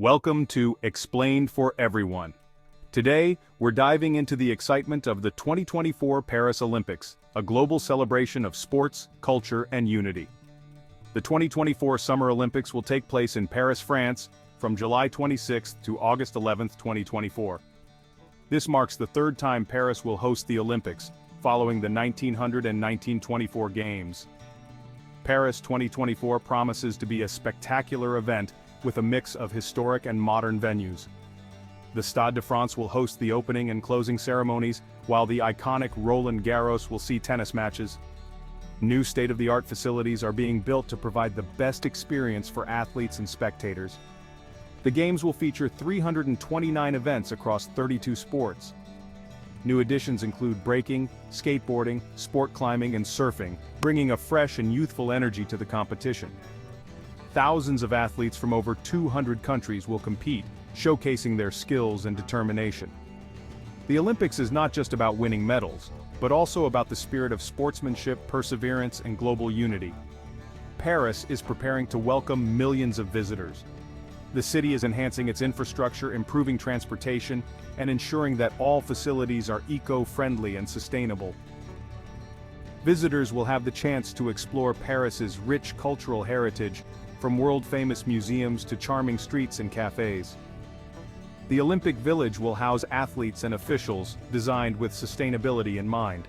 Welcome to Explained for Everyone. Today, we're diving into the excitement of the 2024 Paris Olympics, a global celebration of sports, culture, and unity. The 2024 Summer Olympics will take place in Paris, France, from July 26 to August 11, 2024. This marks the third time Paris will host the Olympics, following the 1900 and 1924 Games. Paris 2024 promises to be a spectacular event with a mix of historic and modern venues. The Stade de France will host the opening and closing ceremonies, while the iconic Roland Garros will see tennis matches. New state-of-the-art facilities are being built to provide the best experience for athletes and spectators. The Games will feature 329 events across 32 sports. New additions include breaking, skateboarding, sport climbing, and surfing, bringing a fresh and youthful energy to the competition. Thousands of athletes from over 200 countries will compete, showcasing their skills and determination. The Olympics is not just about winning medals, but also about the spirit of sportsmanship, perseverance, and global unity. Paris is preparing to welcome millions of visitors. The city is enhancing its infrastructure, improving transportation, and ensuring that all facilities are eco-friendly and sustainable. Visitors will have the chance to explore Paris's rich cultural heritage, from world-famous museums to charming streets and cafes. The Olympic Village will house athletes and officials, designed with sustainability in mind.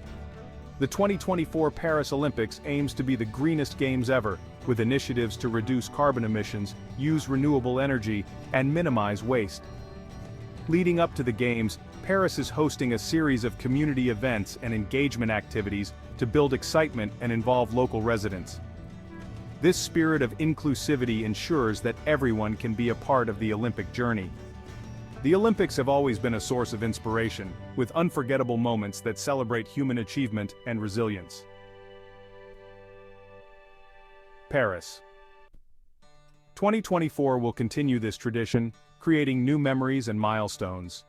The 2024 Paris Olympics aims to be the greenest games ever, with initiatives to reduce carbon emissions, use renewable energy, and minimize waste. Leading up to the Games, Paris is hosting a series of community events and engagement activities to build excitement and involve local residents. This spirit of inclusivity ensures that everyone can be a part of the Olympic journey. The Olympics have always been a source of inspiration, with unforgettable moments that celebrate human achievement and resilience. Paris 2024 will continue this tradition, creating new memories and milestones.